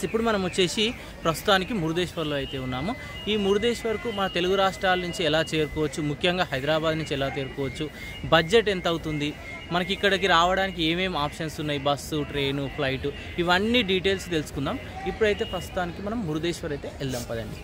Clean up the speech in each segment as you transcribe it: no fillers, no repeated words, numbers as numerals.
ఇప్పుడు మనం వచ్చేసి ప్రస్తుతానికి మురుదేశ్వర్లో అయితే ఉన్నాము. ఈ మురుదేశ్వర్కు మన తెలుగు రాష్ట్రాల నుంచి ఎలా చేరుకోవచ్చు, ముఖ్యంగా హైదరాబాద్ నుంచి ఎలా చేరుకోవచ్చు, బడ్జెట్ ఎంత అవుతుంది, మనకి ఇక్కడికి రావడానికి ఏమేమి ఆప్షన్స్ ఉన్నాయి, బస్సు, ట్రైను, ఫ్లైట్, ఇవన్నీ డీటెయిల్స్ తెలుసుకుందాం. ఇప్పుడైతే ప్రస్తుతానికి మనం మురుదేశ్వర్ అయితే వెళ్దాం పదండి.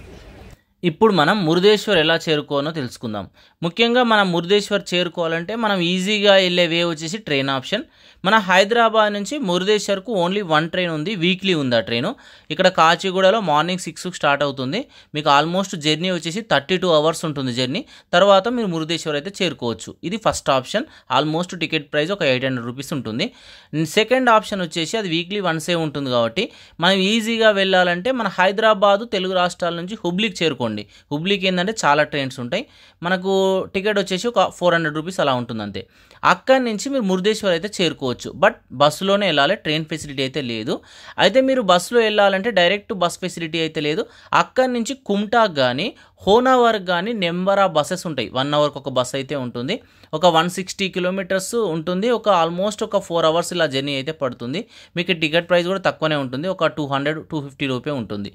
ఇప్పుడు మనం మురుదేశ్వర్ ఎలా చేరుకోవాలో తెలుసుకుందాం. ముఖ్యంగా మనం మురుదేశ్వర్ చేరుకోవాలంటే మనం ఈజీగా వెళ్ళే వే వచ్చేసి ట్రైన్ ఆప్షన్. మన హైదరాబాద్ నుంచి మురుదేశ్వర్కు ఓన్లీ 1 ట్రైన్ ఉంది, వీక్లీ ఉంది ఆ ట్రైను. ఇక్కడ కాచిగూడలో మార్నింగ్ 6కి స్టార్ట్ అవుతుంది. మీకు ఆల్మోస్ట్ జర్నీ వచ్చేసి 32 అవర్స్ ఉంటుంది జర్నీ. తర్వాత మీరు మురుదేశ్వర్ అయితే చేరుకోవచ్చు. ఇది first option. Almost ticket price ఒక 800 రూపీస్ ఉంటుంది. సెకండ్ ఆప్షన్ వచ్చేసి అది వీక్లీ వన్సే ఉంటుంది కాబట్టి మనం ఈజీగా వెళ్ళాలంటే మన హైదరాబాదు తెలుగు రాష్ట్రాల నుంచి హుబ్లీకి చేరుకోండి. హుబ్లీకి ఏంటంటే చాలా ట్రైన్స్ ఉంటాయి. మనకు టికెట్ వచ్చేసి ఒక 400 రూపీస్ అలా ఉంటుంది అంతే. అక్కడి నుంచి మీరు మురుదేశ్వర్ అయితే చేరుకోవచ్చు. బట్ బస్సులోనే వెళ్ళాలి, ట్రైన్ ఫెసిలిటీ అయితే లేదు. అయితే మీరు బస్సులో వెళ్ళాలంటే డైరెక్ట్ బస్ ఫెసిలిటీ అయితే లేదు. అక్కడి నుంచి కుమ్టాక్ కానీ హోనావర్కి కానీ నెంబర్ ఆఫ్ బస్సెస్ ఉంటాయి. 1 అవర్కి ఒక బస్ అయితే ఉంటుంది. ఒక 160 కిలోమీటర్స్ ఉంటుంది. ఒక ఆల్మోస్ట్ ఒక 4 అవర్స్ ఇలా జర్నీ అయితే పడుతుంది. మీకు టికెట్ ప్రైస్ కూడా తక్కువనే ఉంటుంది, ఒక 200-250 రూపే ఉంటుంది.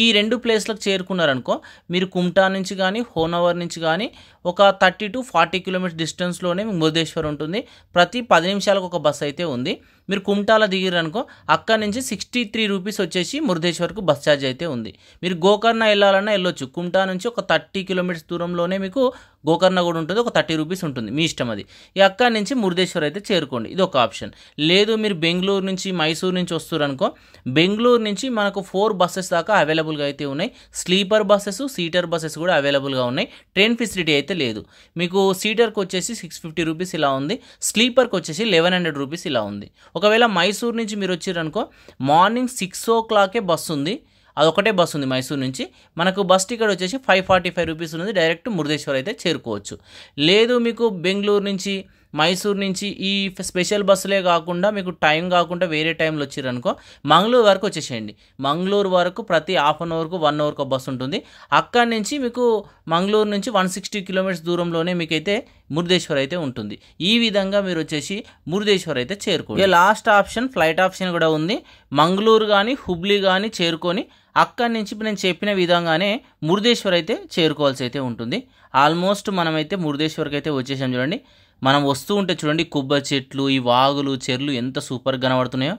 ఈ 2 ప్లేస్లకు చేరుకున్నారనుకో మీరు కుమ్టా నుంచి కానీ హోనావర్ నుంచి కానీ ఒక 30-40 కిలోమీటర్స్ డిస్టెన్స్లోనే మీకు మురుదేశ్వర్ ఉంటుంది. ప్రతి 10 నిమిషాలకు ఒక బస్ అయితే ఉంది. మీరు కుమ్టాలో దిగిరనుకో అక్కడ నుంచి 63 రూపీస్ వచ్చేసి మురుదేశ్వర్కు బస్ ఛార్జ్ అయితే ఉంది. మీరు గోకర్ణ వెళ్ళాలన్నా వెళ్ళొచ్చు. కుమ్టా నుంచి ఒక 30 కిలోమీటర్స్ దూరంలోనే మీకు గోకర్ణ కూడా ఉంటుంది, ఒక 30 రూపీస్ ఉంటుంది, మీ ఇష్టం అది. అక్కడి నుంచి మురుదేశ్వర్ అయితే చేరుకోండి, ఇది ఒక ఆప్షన్. లేదు మీరు బెంగళూరు నుంచి మైసూరు నుంచి వస్తారనుకో బెంగళూరు నుంచి మనకు 4 బస్సెస్ దాకా అవైలబుల్గా అయితే ఉన్నాయి. స్లీపర్ బస్సెస్, సీటర్ బస్సెస్ కూడా అవైలబుల్గా ఉన్నాయి. ట్రైన్ ఫెసిలిటీ అయితే లేదు. మీకు సీటర్కి వచ్చేసి 650 రూపీస్ ఇలా ఉంది, స్లీపర్కి వచ్చేసి 1100 రూపీస్ ఇలా ఉంది. ఒకవేళ మైసూరు నుంచి మీరు వచ్చారనుకో మార్నింగ్ 6 o'clock బస్సు ఉంది, అదొకటే బస్సు ఉంది మైసూరు నుంచి. మనకు బస్ టికెట్ వచ్చేసి 545 రూపీస్ ఉంది. డైరెక్ట్ మురుదేశ్వర్ అయితే చేరుకోవచ్చు. లేదు మీకు బెంగళూరు నుంచి మైసూరు నుంచి ఈ స్పెషల్ బస్సులే కాకుండా మీకు టైం కాకుండా వేరే టైంలో వచ్చారనుకో మంగళూరు వరకు వచ్చేసేయండి. మంగళూరు వరకు ప్రతి హాఫ్ అన్ అవర్కు 1 అవర్కు ఒక బస్సు ఉంటుంది. అక్కడి నుంచి మీకు మంగళూరు నుంచి 160 కిలోమీటర్స్ దూరంలోనే మీకైతే మురుదేశ్వర్ అయితే ఉంటుంది. ఈ విధంగా మీరు వచ్చేసి మురుదేశ్వర్ అయితే చేరుకోండి. లాస్ట్ ఆప్షన్ ఫ్లైట్ ఆప్షన్ కూడా ఉంది. మంగళూరు కానీ హుబ్లీ కానీ చేరుకొని అక్కడి నుంచి నేను చెప్పిన విధంగానే మురుదేశ్వర్ అయితే చేరుకోవాల్సి అయితే ఉంటుంది. ఆల్మోస్ట్ మనమైతే మురుదేశ్వర్కి అయితే వచ్చేసాం. చూడండి మనం వస్తూ ఉంటే చూడండి కొబ్బరి చెట్లు, ఈ వాగులు, చెర్లు ఎంత సూపర్గా కనబడుతున్నాయో.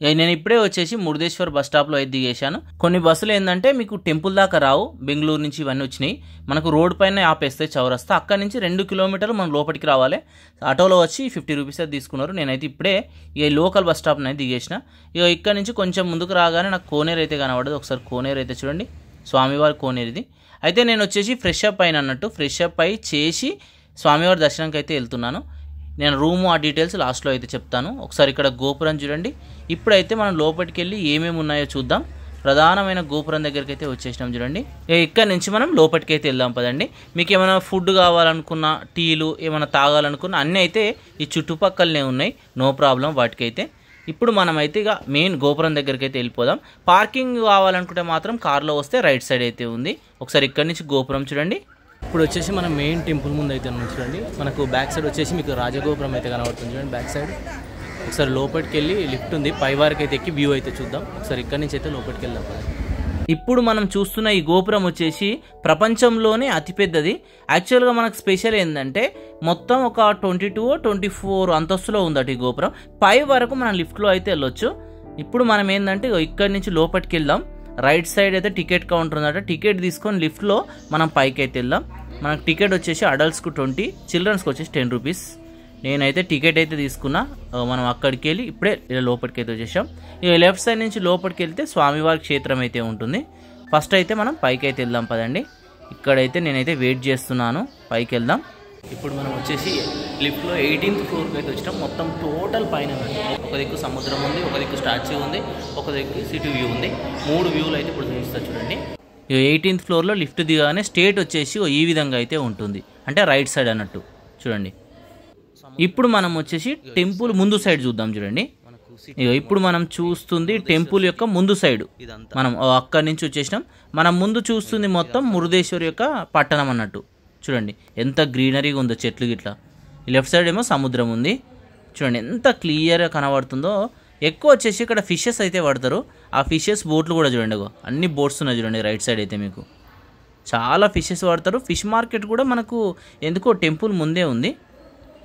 నేను ఇప్పుడే వచ్చేసి మురుదేశ్వర్ బస్ స్టాప్లో అయితే దిగేశాను. కొన్ని బస్సులు ఏంటంటే మీకు టెంపుల్ దాకా రావు, బెంగళూరు నుంచి ఇవన్నీ వచ్చినాయి. మనకు రోడ్ పైన ఆపేస్తే చౌరస్తా, అక్కడి నుంచి 2 కిలోమీటర్లు మనం లోపలికి రావాలి. ఆటోలో వచ్చి 50 రూపీస్ అయితే తీసుకున్నారు. నేనైతే ఇప్పుడే ఈ లోకల్ బస్ స్టాప్ని అయితే దిగేసిన. ఇక్కడ నుంచి కొంచెం ముందుకు రాగానే నాకు కోనేరు అయితే కనబడదు. ఒకసారి కోనేరు అయితే చూడండి, స్వామివారి కోనేరు ఇది. అయితే నేను వచ్చేసి ఫ్రెష్ అప్ అయిన అన్నట్టు ఫ్రెష్ అప్ అయి చేసి స్వామివారి దర్శనంకి అయితే వెళ్తున్నాను. నేను రూము ఆ డీటెయిల్స్ లాస్ట్లో అయితే చెప్తాను. ఒకసారి ఇక్కడ గోపురం చూడండి. ఇప్పుడైతే మనం లోపలికి వెళ్ళి ఏమేమి ఉన్నాయో చూద్దాం. ప్రధానమైన గోపురం దగ్గరికి అయితే వచ్చేసినాం చూడండి. ఇక్కడ నుంచి మనం లోపలికి అయితే వెళ్దాం పదండి. మీకు ఏమైనా ఫుడ్ కావాలనుకున్నా, టీలు ఏమైనా తాగాలనుకున్నా అన్నీ అయితే ఈ చుట్టుపక్కలనే ఉన్నాయి, నో ప్రాబ్లం వాటికైతే. ఇప్పుడు మనమైతే ఇక మెయిన్ గోపురం దగ్గరికి అయితే వెళ్ళిపోదాం. పార్కింగ్ కావాలనుకుంటే మాత్రం కార్లో వస్తే రైట్ సైడ్ అయితే ఉంది. ఒకసారి ఇక్కడ నుంచి గోపురం చూడండి. ఇప్పుడు వచ్చేసి మనం మెయిన్ టెంపుల్ ముందు అయితే ఉన్నాం చూడండి. మనకు బ్యాక్ సైడ్ వచ్చేసి మీకు రాజగోపురం అయితే కనబడుతుంది చూడండి బ్యాక్ సైడ్. ఒకసారి లోపలికి వెళ్ళి లిఫ్ట్ ఉంది, పై వారికి అయితే ఎక్కి వ్యూ అయితే చూద్దాం. ఒకసారి ఇక్కడి నుంచి అయితే లోపలికి వెళ్దాం. ఇప్పుడు మనం చూస్తున్న ఈ గోపురం వచ్చేసి ప్రపంచంలోనే అతిపెద్దది. యాక్చువల్గా మనకు స్పెషల్ ఏంటంటే మొత్తం ఒక 22-24 అంతస్తులో ఉందట ఈ గోపురం. పై వరకు మనం లిఫ్ట్లో అయితే వెళ్ళొచ్చు. ఇప్పుడు మనం ఏంటంటే ఇక్కడి నుంచి లోపలికి వెళ్దాం. రైట్ సైడ్ అయితే టికెట్ కౌంటర్ ఉందట. టికెట్ తీసుకొని లిఫ్ట్లో మనం పైకి అయితే వెళ్దాం. మనకు టికెట్ వచ్చేసి అడల్ట్స్కు 20, చిల్డ్రన్స్కి వచ్చేసి 10 రూపీస్. నేనైతే టికెట్ అయితే తీసుకున్నా. మనం అక్కడికి వెళ్ళి ఇప్పుడే లోపలికి అయితే వచ్చేసాం. ఇక లెఫ్ట్ సైడ్ నుంచి లోపలికి వెళ్తే స్వామివారి క్షేత్రం అయితే ఉంటుంది. ఫస్ట్ అయితే మనం పైకి అయితే వెళ్దాం పదండి. ఇక్కడైతే నేనైతే వెయిట్ చేస్తున్నాను, పైకి వెళ్దాం. ఇప్పుడు మనం వచ్చేసి లిఫ్ట్లో 18th ఫ్లోర్కి అయితే వచ్చినాం. మొత్తం టోటల్ పైన ఒక దిక్కు సముద్రం ఉంది, ఒక దిక్కు స్టాచ్యూ ఉంది, ఒక దిక్కు సిటీ వ్యూ ఉంది. 3 వ్యూలు అయితే ఇప్పుడు చూపిస్తా చూడండి. 18th ఫ్లోర్లో లిఫ్ట్ దిగానే స్టేట్ వచ్చేసి ఈ విధంగా అయితే ఉంటుంది, అంటే రైట్ సైడ్ అన్నట్టు చూడండి. ఇప్పుడు మనం వచ్చేసి టెంపుల్ ముందు సైడ్ చూద్దాం చూడండి. ఇప్పుడు మనం చూస్తుంది టెంపుల్ యొక్క ముందు సైడ్. మనం అక్కడి నుంచి వచ్చేసినాం. మనం ముందు చూస్తుంది మొత్తం మురుదేశ్వర్ యొక్క పట్టణం అన్నట్టు. చూడండి ఎంత గ్రీనరీగా ఉందో, చెట్లు గిట్లా. లెఫ్ట్ సైడ్ ఏమో సముద్రం ఉంది. చూడండి ఎంత క్లియర్గా కనబడుతుందో. ఎక్కువ వచ్చేసి ఇక్కడ ఫిషెస్ అయితే పడతారు. ఆ ఫిషెస్ బోట్లు కూడా చూడండి, అన్ని బోట్స్ ఉన్నాయి చూడండి రైట్ సైడ్ అయితే మీకు చాలా ఫిషెస్ పడతారు. ఫిష్ మార్కెట్ కూడా మనకు ఎందుకో టెంపుల్ ముందే ఉంది.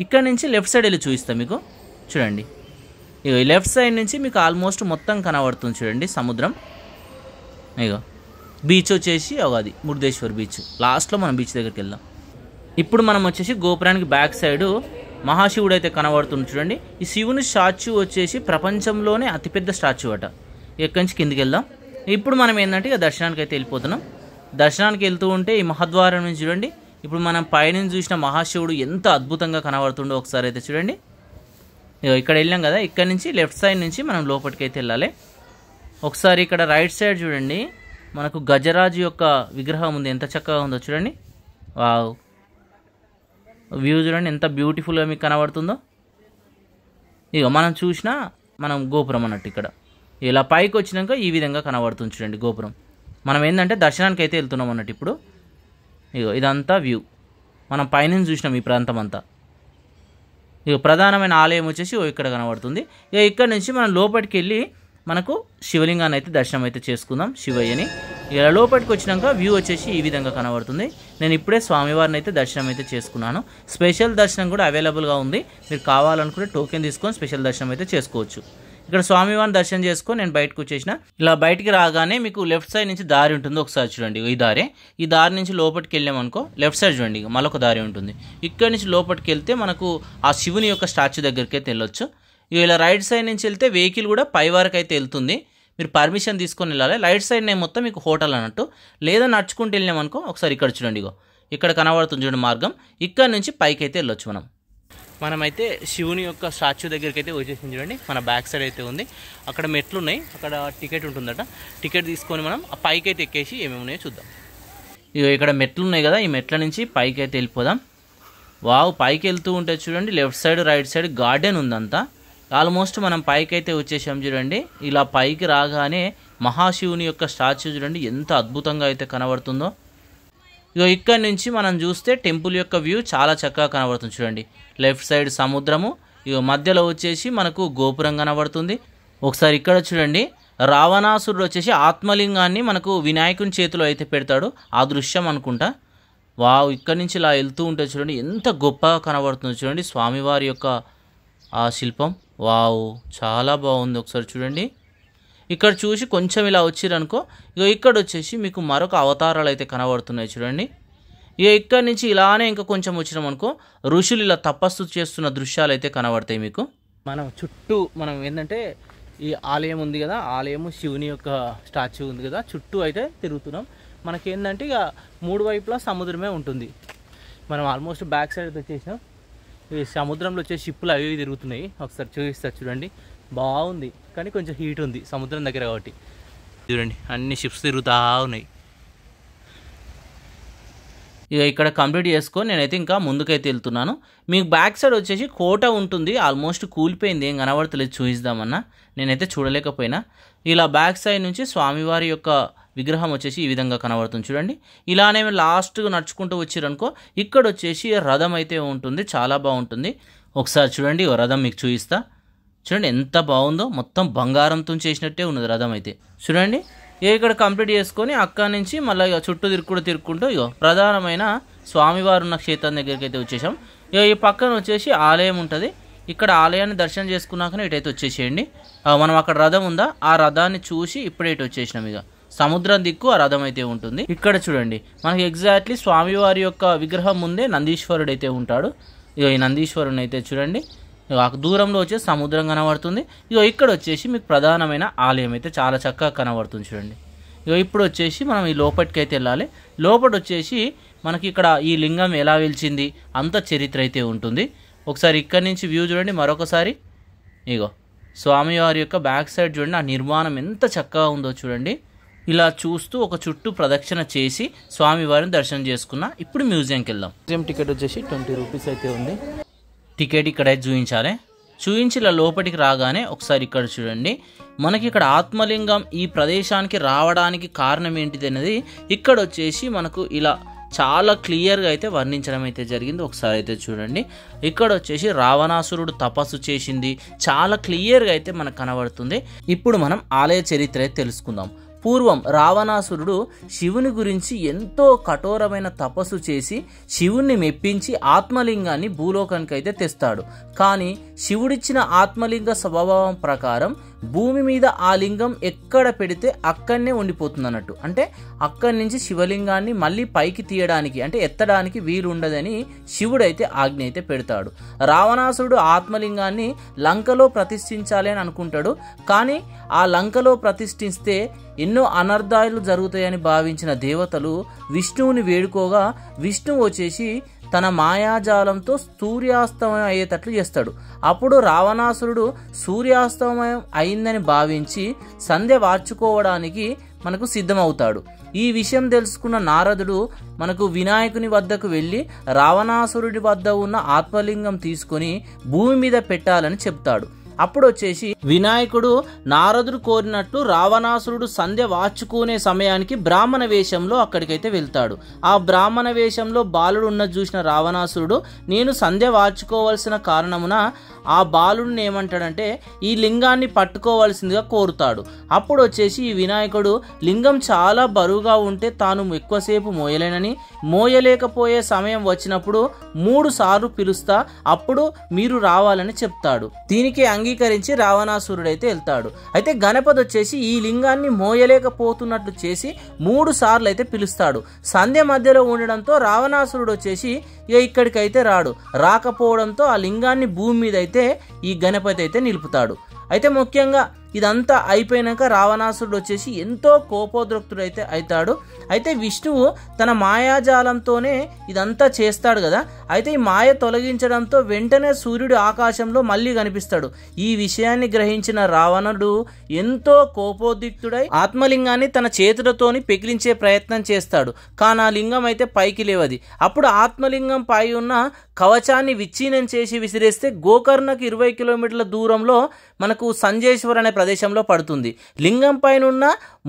ఇక్కడ నుంచి లెఫ్ట్ సైడ్ వెళ్ళి చూపిస్తాను మీకు. చూడండి ఇగో ఈ లెఫ్ట్ సైడ్ నుంచి మీకు ఆల్మోస్ట్ మొత్తం కనబడుతుంది చూడండి సముద్రం. ఇగో బీచ్ వచ్చేసి అది మురుదేశ్వర్ బీచ్. లాస్ట్లో మనం బీచ్ దగ్గరికి వెళ్దాం. ఇప్పుడు మనం వచ్చేసి గోపురానికి బ్యాక్ సైడు మహాశివుడు అయితే కనబడుతుంది చూడండి. ఈ శివుని స్టాచ్యూ వచ్చేసి ప్రపంచంలోనే అతిపెద్ద స్టాచ్యూ అట. ఎక్కడి నుంచి కిందికి వెళ్దాం. ఇప్పుడు మనం ఏంటంటే ఇక దర్శనానికి అయితే వెళ్ళిపోతున్నాం. దర్శనానికి వెళ్తూ ఉంటే ఈ మహద్వారం నుంచి చూడండి, ఇప్పుడు మనం పైనుంచి చూసిన మహాశివుడు ఎంత అద్భుతంగా కనబడుతుండో ఒకసారి అయితే చూడండి. ఇక్కడ వెళ్ళాం కదా, ఇక్కడ నుంచి లెఫ్ట్ సైడ్ నుంచి మనం లోపలికి అయితే వెళ్ళాలి. ఒకసారి ఇక్కడ రైట్ సైడ్ చూడండి, మనకు గజరాజు యొక్క విగ్రహం ఉంది. ఎంత చక్కగా ఉందో చూడండి. వావ్, వ్యూ చూడండి ఎంత బ్యూటిఫుల్గా మీకు కనబడుతుందో. ఇక మనం చూసిన మనం గోపురం అన్నట్టు ఇక్కడ ఇలా పైకి వచ్చినాక ఈ విధంగా కనబడుతుంది చూడండి గోపురం. మనం ఏంటంటే దర్శనానికి అయితే వెళ్తున్నాం అన్నట్టు. ఇప్పుడు ఇగో ఇదంతా వ్యూ మనం పైనుంచి చూసినాం ఈ ప్రాంతం అంతా. ఇక ప్రధానమైన ఆలయం వచ్చేసి ఇక్కడ కనబడుతుంది. ఇక ఇక్కడ నుంచి మనం లోపలికి వెళ్ళి మనకు శివలింగాన్ని అయితే దర్శనం అయితే చేసుకుందాం, శివయ్యని. ఇలా లోపలికి వచ్చినాక వ్యూ వచ్చేసి ఈ విధంగా కనబడుతుంది. నేను ఇప్పుడే స్వామివారిని అయితే దర్శనం అయితే చేసుకున్నాను. స్పెషల్ దర్శనం కూడా అవైలబుల్గా ఉంది. మీరు కావాలనుకుంటే టోకెన్ తీసుకొని స్పెషల్ దర్శనం అయితే చేసుకోవచ్చు. ఇక్కడ స్వామివారిని దర్శనం చేసుకొని నేను బయటకు వచ్చేసిన. ఇలా బయటికి రాగానే మీకు లెఫ్ట్ సైడ్ నుంచి దారి ఉంటుంది. ఒకసారి చూడండి ఈ దారి నుంచి లోపలికి వెళ్ళామనుకో లెఫ్ట్ సైడ్ చూడండి మళ్ళొక దారి ఉంటుంది. ఇక్కడ నుంచి లోపలికి వెళ్తే మనకు ఆ శివుని యొక్క స్టాచ్యూ దగ్గరికి అయితే వెళ్ళొచ్చు. ఇలా రైట్ సైడ్ నుంచి వెళ్తే వెహికల్ కూడా పై వరకు అయితే వెళ్తుంది. మీరు పర్మిషన్ తీసుకొని వెళ్ళాలి. రైట్ సైడ్ నేను మొత్తం మీకు హోటల్ అన్నట్టు, లేదా నడుచుకుంటూ వెళ్ళామనుకో ఒకసారి ఇక్కడ చూడండి ఇక్కడ కనబడుతుంది చూడండి మార్గం. ఇక్కడ నుంచి పైకి అయితే వెళ్ళొచ్చు. మనమైతే శివుని యొక్క స్టాచ్యూ దగ్గరికి అయితే వచ్చేసింది చూడండి. మన బ్యాక్ సైడ్ అయితే ఉంది, అక్కడ మెట్లు ఉన్నాయి, అక్కడ టికెట్ ఉంటుందట. టికెట్ తీసుకొని మనం ఆ పైకి అయితే ఎక్కేసి ఏమేమి ఉన్నాయో చూద్దాం. ఇక్కడ మెట్లు ఉన్నాయి కదా, ఈ మెట్ల నుంచి పైకి అయితే వెళ్ళిపోదాం. వావ్, పైకి వెళ్తూ ఉంటే చూడండి left side right side garden ఉందంతా. ఆల్మోస్ట్ మనం పైకి అయితే వచ్చేసాం చూడండి. ఇలా పైకి రాగానే మహాశివుని యొక్క స్టాచ్యూ చూడండి ఎంత అద్భుతంగా అయితే కనబడుతుందో. ఇక్కడ నుంచి మనం చూస్తే టెంపుల్ యొక్క వ్యూ చాలా చక్కగా కనబడుతుంది చూడండి. లెఫ్ట్ సైడ్ సముద్రము, మధ్యలో వచ్చేసి మనకు గోపురం కనబడుతుంది. ఒకసారి ఇక్కడ చూడండి, రావణాసురుడు వచ్చేసి ఆత్మలింగాన్ని మనకు వినాయకుని చేతిలో అయితే పెడతాడు, ఆ దృశ్యం అనుకుంటా. వావ్, ఇక్కడ నుంచి ఇలా వెళ్తూ ఉంటే చూడండి ఎంత గొప్పగా కనబడుతుంది చూడండి స్వామివారి యొక్క ఆ శిల్పం. వావ్, చాలా బాగుంది. ఒకసారి చూడండి, ఇక్కడ చూసి కొంచెం ఇలా వచ్చిరనుకో ఇక్కడ వచ్చేసి మీకు మరొక అవతారాలు అయితే కనబడుతున్నాయి చూడండి. ఇక్కడ నుంచి ఇలానే ఇంకా కొంచెం వచ్చినాం అనుకో ఋషులు ఇలా తపస్సు చేస్తున్న దృశ్యాలు అయితే కనబడతాయి మీకు. మనం చుట్టూ మనం ఏంటంటే ఈ ఆలయం ఉంది కదా, ఆలయము శివుని యొక్క స్టాచ్యూ ఉంది కదా, చుట్టూ అయితే తిరుగుతున్నాం. మనకేంటంటే ఇక మూడు వైపులా సముద్రమే ఉంటుంది. మనం ఆల్మోస్ట్ బ్యాక్ సైడ్ అయితే వచ్చేసినాం. ఈ సముద్రంలో వచ్చే షిప్పులు అవి తిరుగుతున్నాయి. ఒకసారి చూపిస్తారు చూడండి, బాగుంది. కానీ కొంచెం హీట్ ఉంది సముద్రం దగ్గర కాబట్టి. చూడండి అన్ని షిప్స్ తిరుగుతూ ఉన్నాయి. ఇక్కడ కంప్లీట్ చేసుకొని నేనైతే ఇంకా ముందుకైతే వెళ్తున్నాను. మీకు బ్యాక్ సైడ్ వచ్చేసి కోట ఉంటుంది, ఆల్మోస్ట్ కూలిపోయింది, ఏం కనబడతలేదు, చూపిద్దామన్నా నేనైతే చూడలేకపోయినా. ఇలా బ్యాక్ సైడ్ నుంచి స్వామివారి యొక్క విగ్రహం వచ్చేసి ఈ విధంగా కనబడుతుంది చూడండి. ఇలానే లాస్ట్గా నడుచుకుంటూ వచ్చిరనుకో ఇక్కడ వచ్చేసి రథం అయితే ఉంటుంది, చాలా బాగుంటుంది. ఒకసారి చూడండి రథం మీకు చూపిస్తా. చూడండి ఎంత బాగుందో, మొత్తం బంగారంతో చేసినట్టే ఉన్నది రథం అయితే. చూడండి ఇక్కడ కంప్లీట్ చేసుకొని అక్కడి నుంచి మళ్ళీ చుట్టూ తిరుక్కుంటూ ప్రధానమైన స్వామివారు ఉన్న క్షేత్రం దగ్గరికి అయితే వచ్చేసాం. ఈ పక్కన వచ్చేసి ఆలయం ఉంటుంది. ఇక్కడ ఆలయాన్ని దర్శనం చేసుకున్నాకనే ఇటైతే వచ్చేసేయండి. మనం అక్కడ రథం ఉందా, ఆ రథాన్ని చూసి ఇప్పుడే ఇటు వచ్చేసినాం. సముద్రం దిక్కు ఆ రథం అయితే ఉంటుంది. ఇక్కడ చూడండి మనకి ఎగ్జాక్ట్లీ స్వామివారి యొక్క విగ్రహం ముందే నందీశ్వరుడు అయితే ఉంటాడు. ఈ నందీశ్వరుని అయితే చూడండి దూరంలో వచ్చేసి సముద్రం కనబడుతుంది. ఇక్కడ వచ్చేసి మీకు ప్రధానమైన ఆలయం అయితే చాలా చక్కగా కనబడుతుంది చూడండి. ఇప్పుడు వచ్చేసి మనం ఈ లోపలికి అయితే వెళ్ళాలి. లోపల వచ్చేసి మనకి ఇక్కడ ఈ లింగం ఎలా వెలిచింది అంత చరిత్ర అయితే ఉంటుంది. ఒకసారి ఇక్కడ నుంచి వ్యూ చూడండి మరొకసారి. స్వామివారి యొక్క బ్యాక్ సైడ్ చూడండి, ఆ నిర్మాణం ఎంత చక్కగా ఉందో చూడండి. ఇలా చూస్తూ ఒక చుట్టూ ప్రదక్షిణ చేసి స్వామివారిని దర్శనం చేసుకున్నా. ఇప్పుడు మ్యూజియంకి వెళ్దాం. మ్యూజియం టికెట్ వచ్చేసి 20 రూపీస్ అయితే ఉంది. టికెట్ ఇక్కడైతే చూపించి ఇలా లోపలికి రాగానే ఒకసారి ఇక్కడ చూడండి, మనకి ఇక్కడ ఆత్మలింగం ఈ ప్రదేశానికి రావడానికి కారణం ఏంటిది అనేది ఇక్కడ వచ్చేసి మనకు ఇలా చాలా క్లియర్గా అయితే వర్ణించడం అయితే జరిగింది. ఒకసారి అయితే చూడండి. ఇక్కడ వచ్చేసి రావణాసురుడు తపస్సు చేసింది చాలా క్లియర్గా అయితే మనకు కనబడుతుంది. ఇప్పుడు మనం ఆలయ చరిత్ర అయితే తెలుసుకుందాం. పూర్వం రావణాసురుడు శివుని గురించి ఎంతో కఠోరమైన తపస్సు చేసి శివుణ్ణి మెప్పించి ఆత్మలింగాన్ని భూలోకానికి అయితే తెస్తాడు. కానీ శివుడిచ్చిన ఆత్మలింగ స్వభావం ప్రకారం భూమి మీద ఆ లింగం ఎక్కడ పెడితే అక్కడనే ఉండిపోతుంది అన్నట్టు. అంటే అక్కడి నుంచి శివలింగాన్ని మళ్ళీ పైకి తీయడానికి అంటే ఎత్తడానికి వీలు ఉండదని శివుడైతే ఆజ్ఞ అయితే పెడతాడు. రావణాసురుడు ఆత్మలింగాన్ని లంకలో ప్రతిష్ఠించాలి అని అనుకుంటాడు. కానీ ఆ లంకలో ప్రతిష్ఠిస్తే ఎన్నో అనర్థాలు జరుగుతాయని భావించిన దేవతలు విష్ణువుని వేడుకోగా విష్ణువు వచ్చేసి తన మాయాజాలంతో సూర్యాస్తమయం అయ్యేటట్లు చేస్తాడు. అప్పుడు రావణాసురుడు సూర్యాస్తమయం అయిందని భావించి సంధ్య వార్చుకోవడానికి మనకు సిద్ధమవుతాడు. ఈ విషయం తెలుసుకున్న నారదుడు మనకు వినాయకుని వద్దకు వెళ్ళి రావణాసురుడి వద్ద ఉన్న ఆత్మలింగం తీసుకొని భూమి మీద పెట్టాలని చెప్తాడు. అప్పుడు వచ్చేసి వినాయకుడు నారదుడు కోరినట్లు రావణాసురుడు సంధ్య వాచుకునే సమయానికి బ్రాహ్మణ వేషంలో అక్కడికైతే వెళ్తాడు. ఆ బ్రాహ్మణ వేషంలో బాలుడు ఉన్న చూసిన రావణాసురుడు నేను సంధ్య వాచుకోవాల్సిన కారణమున ఆ బాలుడిని ఏమంటాడంటే ఈ లింగాన్ని పట్టుకోవాల్సిందిగా కోరుతాడు. అప్పుడు వచ్చేసి ఈ వినాయకుడు లింగం చాలా బరువుగా ఉంటే తాను ఎక్కువసేపు మోయలేనని మోయలేకపోయే సమయం వచ్చినప్పుడు 3 సార్లు పిలుస్తా అప్పుడు మీరు రావాలని చెప్తాడు. దీనికి అంగీకరించి రావణాసురుడైతే వెళ్తాడు. అయితే గణపతి వచ్చేసి ఈ లింగాన్ని మోయలేకపోతున్నట్లు చేసి 3 సార్లు అయితే పిలుస్తాడు. సంధ్య మధ్యలో ఉండడంతో రావణాసురుడు వచ్చేసి ఇక్కడికైతే రాకపోవడంతో ఆ లింగాన్ని భూమి మీద అయితే ఈ గణపతి అయితే నిలుపుతాడు. అయితే ముఖ్యంగా ఇదంతా అయిపోయినాక రావణాసురుడు వచ్చేసి ఎంతో కోపోద్రక్తుడైతే అవుతాడు. అయితే విష్ణువు తన మాయాజాలంతోనే ఇదంతా చేస్తాడు కదా. అయితే ఈ మాయ తొలగించడంతో వెంటనే సూర్యుడు ఆకాశంలో మళ్ళీ కనిపిస్తాడు. ఈ విషయాన్ని గ్రహించిన రావణుడు ఎంతో కోపోద్రిక్తుడై ఆత్మలింగాన్ని తన చేతులతోని పెకిలించే ప్రయత్నం చేస్తాడు. కానీ ఆ లింగం అయితే పైకి లేవది. అప్పుడు ఆత్మలింగం పై ఉన్న కవచాన్ని విచ్ఛిన్నం చేసి విసిరేస్తే గోకర్ణకు 20 కిలోమీటర్ల దూరంలో మనకు సంజేశ్వర్ అనే ప్రదేశంలో పడుతుంది. లింగం పైన ఉన్న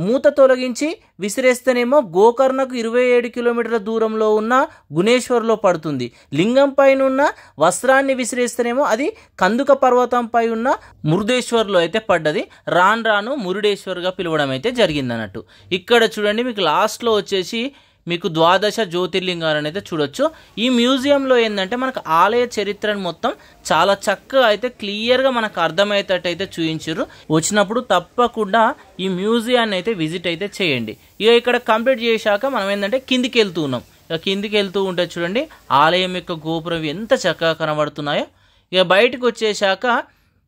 మూత తొలగించి విసిరేస్తేనేమో గోకర్ణకు 27 కిలోమీటర్ల దూరంలో ఉన్న గుణేశ్వర్లో పడుతుంది. లింగం పైన ఉన్న వస్త్రాన్ని విసిరేస్తేనేమో అది కందుక పర్వతంపై ఉన్న మురుడేశ్వర్లో అయితే పడ్డది. రాను మురుడేశ్వర్గా పిలవడం అయితే జరిగింది అన్నట్టు. ఇక్కడ చూడండి మీకు లాస్ట్లో వచ్చేసి మీకు 12 జ్యోతిర్లింగాలను అయితే చూడొచ్చు. ఈ మ్యూజియంలో ఏంటంటే మనకు ఆలయ చరిత్రను మొత్తం చాలా చక్కగా అయితే క్లియర్గా మనకు అర్థమయ్యేటట్టు అయితే చూపించారు. వచ్చినప్పుడు తప్పకుండా ఈ మ్యూజియాన్ని అయితే విజిట్ అయితే చేయండి. ఇక ఇక్కడ కంప్లీట్ చేశాక మనం ఏంటంటే కిందికి వెళ్తూ ఉన్నాం. ఇక కిందికి వెళ్తూ ఉంటే చూడండి ఆలయం యొక్క గోపురం ఎంత చక్కగా కనబడుతున్నాయో. ఇక బయటకు వచ్చేసాక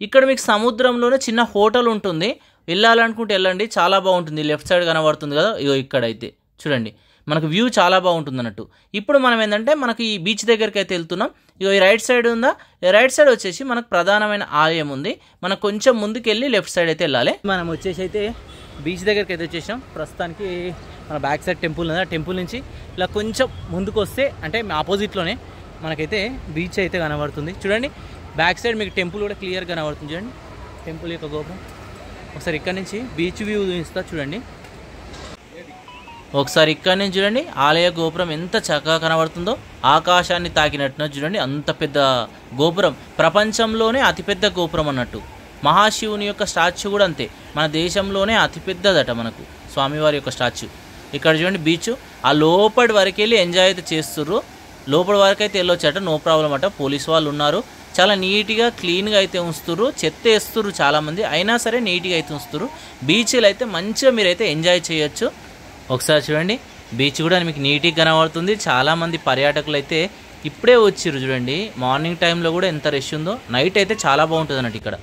ఇక్కడ మీకు సముద్రంలోనే చిన్న హోటల్ ఉంటుంది. వెళ్ళాలనుకుంటే వెళ్ళండి, చాలా బాగుంటుంది. లెఫ్ట్ సైడ్ కనబడుతుంది కదా, ఇగో ఇక్కడైతే చూడండి మనకు వ్యూ చాలా బాగుంటుంది అన్నట్టు. ఇప్పుడు మనం ఏంటంటే మనకి ఈ బీచ్ దగ్గరికి అయితే వెళ్తున్నాం. ఇక ఈ రైట్ సైడ్ ఉందా, ఈ రైట్ సైడ్ వచ్చేసి మనకు ప్రధానమైన ఆలయం ఉంది. మనం కొంచెం ముందుకు వెళ్ళి లెఫ్ట్ సైడ్ అయితే వెళ్ళాలి. మనం వచ్చేసి అయితే బీచ్ దగ్గరికి అయితే వచ్చేసాం. ప్రస్తుతానికి మన బ్యాక్ సైడ్ టెంపుల్ ఉంది. ఆ టెంపుల్ నుంచి ఇలా కొంచెం ముందుకు వస్తే అంటే ఆపోజిట్లోనే మనకైతే బీచ్ అయితే కనబడుతుంది. చూడండి బ్యాక్ సైడ్ మీకు టెంపుల్ కూడా క్లియర్గా కనబడుతుంది. చూడండి టెంపుల్ యొక్క గోపురం. ఒకసారి ఇక్కడ నుంచి బీచ్ వ్యూ చూపిస్తా చూడండి. ఒకసారి ఇక్కడ నుంచి చూడండి ఆలయ గోపురం ఎంత చక్కగా కనబడుతుందో, ఆకాశాన్ని తాకినట్టున చూడండి. అంత పెద్ద గోపురం, ప్రపంచంలోనే అతిపెద్ద గోపురం అన్నట్టు. మహాశివుని యొక్క స్టాచ్యూ కూడా అంతే, మన దేశంలోనే అతిపెద్దదట మనకు స్వామివారి యొక్క స్టాచ్యూ. ఇక్కడ చూడండి బీచ్, ఆ లోపటి వరకు వెళ్ళి ఎంజాయ్ అయితే చేస్తుర్రు. లోపల వరకు అయితే వెళ్ళొచ్చట, నో ప్రాబ్లం అట. పోలీస్ వాళ్ళు ఉన్నారు, చాలా నీట్గా క్లీన్గా అయితే ఉంచుతుర్రు. చెత్త వేస్తుర్రు చాలామంది, అయినా సరే నీట్గా అయితే ఉంచుతుర్రు. బీచ్లు అయితే మంచిగా మీరైతే ఎంజాయ్ చేయొచ్చు. ఒకసారి చూడండి బీచ్ కూడా మీకు నీట్గా కనబడుతుంది. చాలామంది పర్యాటకులు అయితే ఇప్పుడే వచ్చిర్రు చూడండి. మార్నింగ్ టైంలో కూడా ఎంత రష్ ఉందో, నైట్ అయితే చాలా బాగుంటుంది అన్నట్టు ఇక్కడ.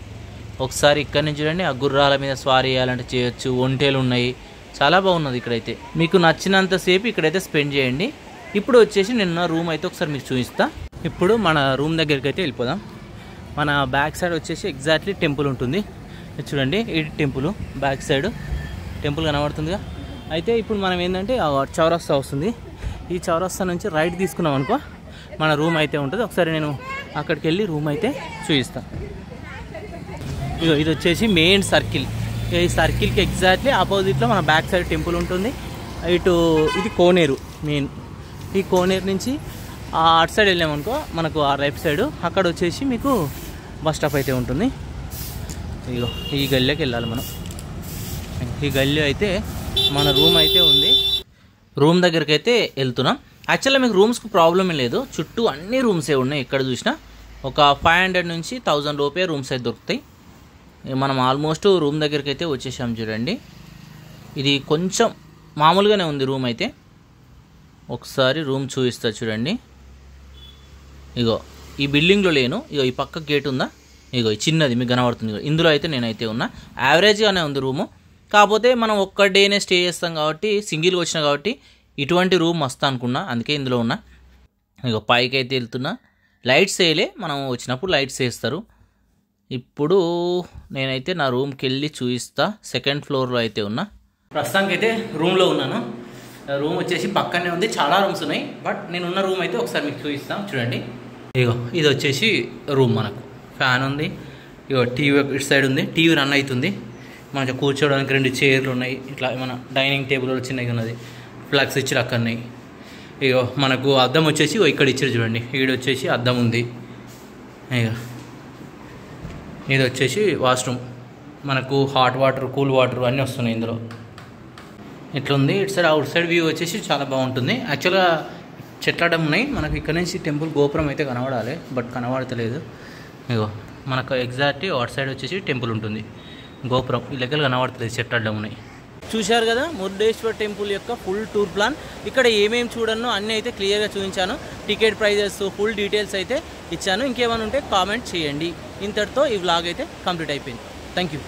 ఒకసారి ఇక్కడ నుంచి చూడండి, ఆ గుర్రాల మీద స్వారీ చేయాలంటే చేయొచ్చు. ఒంటేలు ఉన్నాయి, చాలా బాగున్నది ఇక్కడైతే. మీకు నచ్చినంతసేపు ఇక్కడైతే స్పెండ్ చేయండి. ఇప్పుడు వచ్చేసి నిన్న రూమ్ అయితే ఒకసారి మీకు చూపిస్తా. ఇప్పుడు మన రూమ్ దగ్గరికి అయితే వెళ్ళిపోదాం. మన బ్యాక్ సైడ్ వచ్చేసి ఎగ్జాక్ట్లీ టెంపుల్ ఉంటుంది. చూడండి ఈ టెంపుల్ బ్యాక్ సైడ్ టెంపుల్ కనబడుతుందిగా. అయితే ఇప్పుడు మనం ఏంటంటే చౌరస్తా వస్తుంది. ఈ చౌరస్తా నుంచి రైట్ తీసుకున్నాం అనుకో మన రూమ్ అయితే ఉంటుంది. ఒకసారి నేను అక్కడికి వెళ్ళి రూమ్ అయితే చూపిస్తాను. ఇది వచ్చేసి మెయిన్ సర్కిల్. ఈ సర్కిల్కి ఎగ్జాక్ట్లీ ఆపోజిట్లో మన బ్యాక్ సైడ్ టెంపుల్ ఉంటుంది. ఇటు ఇది కోనేరు మెయిన్. ఈ కోనేరు నుంచి అటు సైడ్ వెళ్ళామనుకో మనకు ఆ రైట్ సైడ్ అక్కడ వచ్చేసి మీకు బస్ స్టాప్ అయితే ఉంటుంది. ఇగో ఈ గల్లీకి వెళ్ళాలి మనం. ఈ గల్లీ అయితే మన రూమ్ అయితే ఉంది. రూమ్ దగ్గరికి అయితే వెళ్తున్నాం. యాక్చువల్గా మీకు రూమ్స్కి ప్రాబ్లమే లేదు, చుట్టూ అన్ని రూమ్సే ఉన్నాయి. ఎక్కడ చూసినా ఒక 500 నుంచి 1000 లోపే రూమ్స్ అయితే దొరుకుతాయి. మనం ఆల్మోస్ట్ రూమ్ దగ్గరికి అయితే వచ్చేసాం. చూడండి, ఇది కొంచెం మామూలుగానే ఉంది రూమ్ అయితే. ఒకసారి రూమ్ చూపిస్తా చూడండి. ఇగో ఈ బిల్డింగ్లో లేను, ఇగో ఈ పక్క గేట్ ఉందా, ఇగో ఈ చిన్నది మీకు కనబడుతుంది, ఇందులో అయితే నేనైతే ఉన్నా. యావరేజ్గానే ఉంది రూము. కాకపోతే మనం ఒక్క డేనే స్టే చేస్తాం కాబట్టి, సింగిల్గా వచ్చినా కాబట్టి ఇటువంటి రూమ్ మస్తు అనుకున్నా, అందుకే ఇందులో ఉన్నా. ఇగో పైకి అయితే వెళ్తున్నా. లైట్స్ వేయలే, మనం వచ్చినప్పుడు లైట్స్ వేస్తారు. ఇప్పుడు నేనైతే నా రూమ్కి వెళ్ళి చూపిస్తా. 2nd ఫ్లోర్లో అయితే ఉన్నా. ప్రస్తుతానికి అయితే రూమ్లో ఉన్నాను. రూమ్ వచ్చేసి పక్కనే ఉంది, చాలా రూమ్స్ ఉన్నాయి. బట్ నేను ఉన్న రూమ్ అయితే ఒకసారి మీకు చూపిస్తాను చూడండి. ఇగో ఇది వచ్చేసి రూమ్. మనకు ఫ్యాన్ ఉంది, ఇగో టీవీ ఇటు సైడ్ ఉంది, టీవీ రన్ అవుతుంది. మనకి కూర్చోవడానికి 2 చైర్లు ఉన్నాయి. ఇట్లా మన డైనింగ్ టేబుల్ చిన్నగా ఉన్నది. ప్లగ్స్ ఇచ్చి అక్కడ ఉన్నాయి. ఇగో మనకు అద్దం వచ్చేసి ఇక్కడ ఇచ్చారు చూడండి. ఈడ వచ్చేసి అద్దం ఉంది. ఇగో ఇది వచ్చేసి వాష్రూమ్. మనకు హాట్ వాటర్, కూల్ వాటర్ అన్నీ వస్తున్నాయి ఇందులో. ఇట్లుంది. ఇటు సైడ్ అవుట్ సైడ్ వ్యూ వచ్చేసి చాలా బాగుంటుంది. యాక్చువల్గా చెట్లడం ఉన్నాయి. మనకు ఇక్కడ నుంచి టెంపుల్ గోపురం అయితే కనబడాలి, బట్ కనబడతలేదు. ఇగో మనకు ఎగ్జాక్ట్ అవుట్ సైడ్ వచ్చేసి టెంపుల్ ఉంటుంది, గోపురం ఈ లెక్కలు కనబడతలేదు, చెట్లడం ఉన్నాయి. చూశారు కదా మురుడేశ్వర్ టెంపుల్ యొక్క ఫుల్ టూర్ ప్లాన్. ఇక్కడ ఏమేమి చూడనో అన్నీ అయితే క్లియర్గా చూపించాను. టికెట్ ప్రైజెస్, ఫుల్ డీటెయిల్స్ అయితే ఇచ్చాను. ఇంకేమైనా ఉంటే కామెంట్ చేయండి. ఇంతటితో ఈ వ్లాగ్ అయితే కంప్లీట్ అయిపోయింది. Thank you.